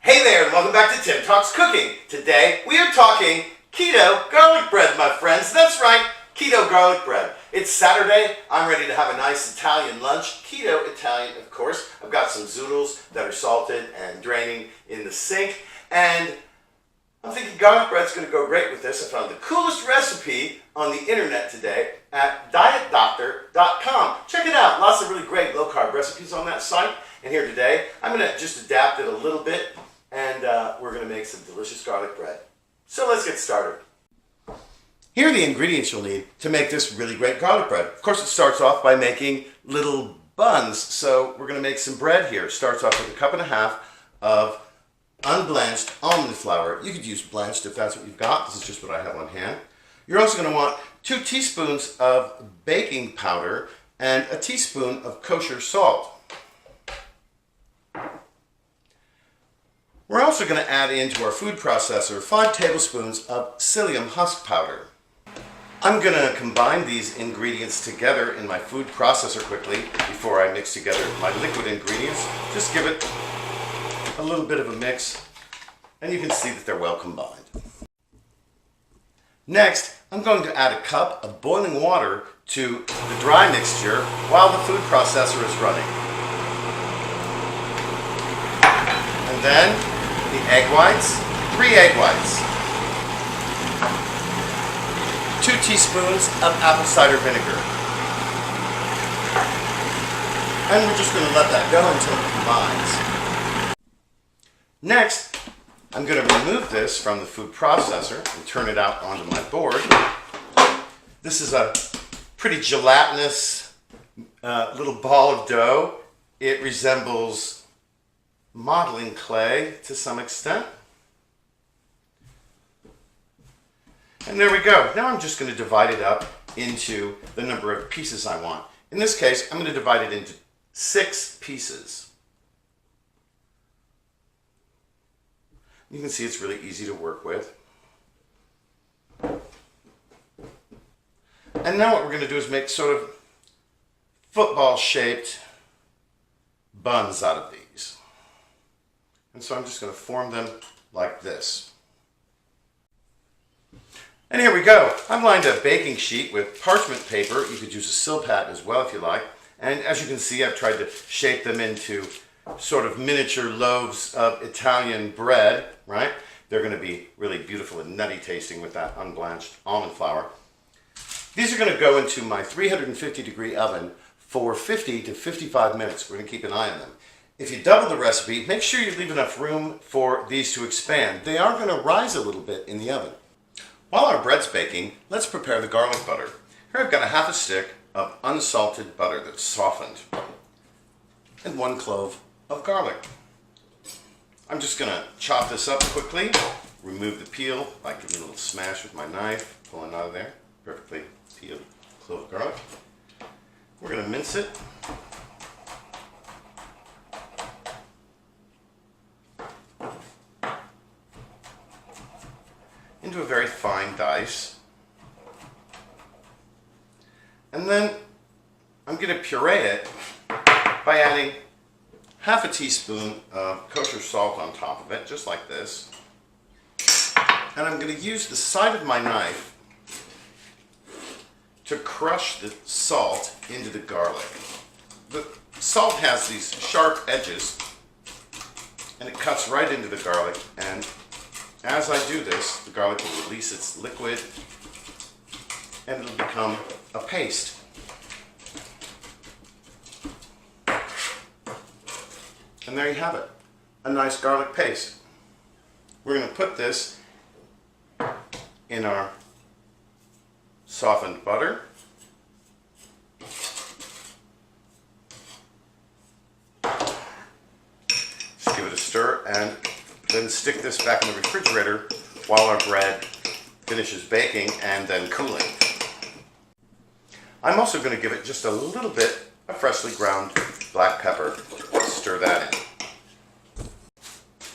Hey there, and welcome back to Tim Talks Cooking. Today we are talking keto garlic bread, my friends. That's right, keto garlic bread. It's Saturday. I'm ready to have a nice Italian lunch. Keto Italian, of course. I've got some zoodles that are salted and draining in the sink, and I'm thinking garlic bread's going to go great with this. I found the coolest recipe on the internet today at dietdoctor.com. Check it out. Lots of really great low-carb recipes on that site. And here today, I'm going to just adapt it a little bit, and we're going to make some delicious garlic bread. So let's get started. Here are the ingredients you'll need to make this really great garlic bread. Of course, it starts off by making little buns. So we're going to make some bread here. It starts off with 1.5 cups of unblanched almond flour. You could use blanched if that's what you've got. This is just what I have on hand. You're also going to want 2 teaspoons of baking powder and a teaspoon of kosher salt. We're also going to add into our food processor 5 tablespoons of psyllium husk powder. I'm going to combine these ingredients together in my food processor quickly before I mix together my liquid ingredients. Just give it a little bit of a mix, and you can see that they're well combined. Next, I'm going to add 1 cup of boiling water to the dry mixture while the food processor is running. And then the egg whites, 3 egg whites, 2 teaspoons of apple cider vinegar. And we're just going to let that go until it combines. Next, I'm going to remove this from the food processor and turn it out onto my board. This is a pretty gelatinous little ball of dough. It resembles modeling clay to some extent. And there we go. Now I'm just going to divide it up into the number of pieces I want. In this case, I'm going to divide it into 6 pieces. You can see it's really easy to work with. And now what we're going to do is make sort of football-shaped buns out of these. And so I'm just going to form them like this. And here we go. I've lined a baking sheet with parchment paper. You could use a silpat as well if you like. And as you can see, I've tried to shape them into sort of miniature loaves of Italian bread, right? They're going to be really beautiful and nutty tasting with that unblanched almond flour. These are going to go into my 350-degree oven for 50 to 55 minutes. We're going to keep an eye on them. If you double the recipe, make sure you leave enough room for these to expand. They are going to rise a little bit in the oven. While our bread's baking, let's prepare the garlic butter. Here I've got 1/2 stick of unsalted butter that's softened and 1 clove of garlic. I'm just going to chop this up quickly, remove the peel by giving it a little smash with my knife, pulling it out of there. Perfectly peeled clove of garlic. We're going to mince it. Into a very fine dice. And then I'm going to puree it by adding 1/2 teaspoon of kosher salt on top of it, just like this. And I'm going to use the side of my knife to crush the salt into the garlic. The salt has these sharp edges, and it cuts right into the garlic, and as I do this, the garlic will release its liquid and it'll become a paste. And there you have it, a nice garlic paste. We're going to put this in our softened butter. Just give it a stir and then stick this back in the refrigerator while our bread finishes baking and then cooling. I'm also going to give it just a little bit of freshly ground black pepper. Stir that in.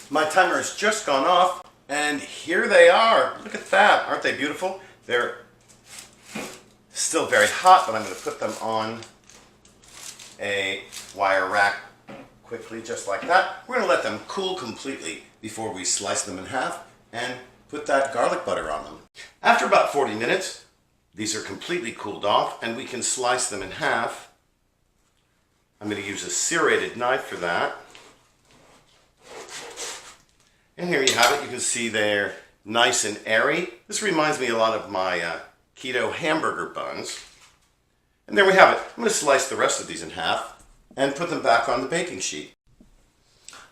My timer has just gone off, and here they are. Look at that. Aren't they beautiful? They're still very hot, but I'm going to put them on a wire rack quickly, just like that. We're going to let them cool completely before we slice them in half and put that garlic butter on them. After about 40 minutes, these are completely cooled off and we can slice them in half. I'm going to use a serrated knife for that. And here you have it. You can see they're nice and airy. This reminds me a lot of my keto hamburger buns. And there we have it. I'm going to slice the rest of these in half and put them back on the baking sheet.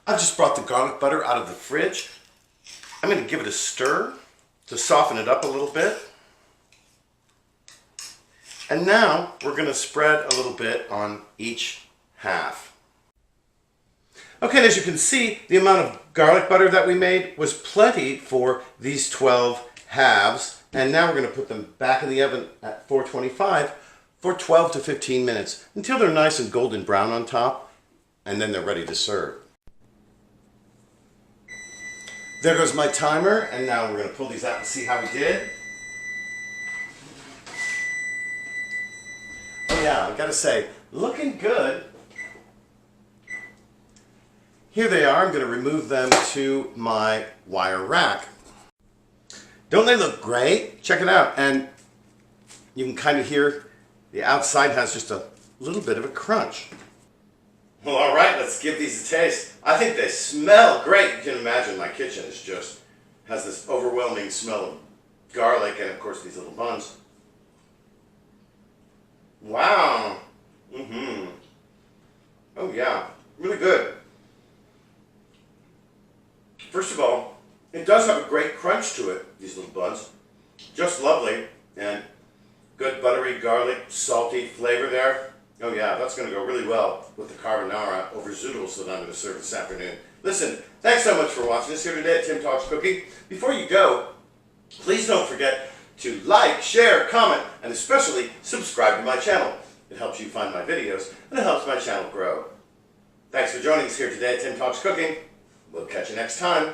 I've just brought the garlic butter out of the fridge. I'm going to give it a stir to soften it up a little bit. And now we're going to spread a little bit on each half. Okay, and as you can see, the amount of garlic butter that we made was plenty for these 12 halves. And now we're going to put them back in the oven at 425 for 12 to 15 minutes until they're nice and golden brown on top, and then they're ready to serve. There goes my timer, and now we're going to pull these out and see how we did. Oh yeah, I gotta say, looking good. Here they are. I'm going to remove them to my wire rack. Don't they look great? Check it out. And you can kind of hear the outside has just a little bit of a crunch. Well, all right, let's give these a taste. I think they smell great. You can imagine my kitchen is just has this overwhelming smell of garlic and, of course, these little buns. Wow. Oh, yeah. Really good. First of all, it does have a great crunch to it, these little buns. Just lovely, and good buttery, garlic, salty flavor there. Oh yeah, that's going to go really well with the carbonara over zoodles that I'm going to serve this afternoon. Listen, thanks so much for watching us here today at Tim Talks Cooking. Before you go, please don't forget to like, share, comment, and especially subscribe to my channel. It helps you find my videos, and it helps my channel grow. Thanks for joining us here today at Tim Talks Cooking. We'll catch you next time.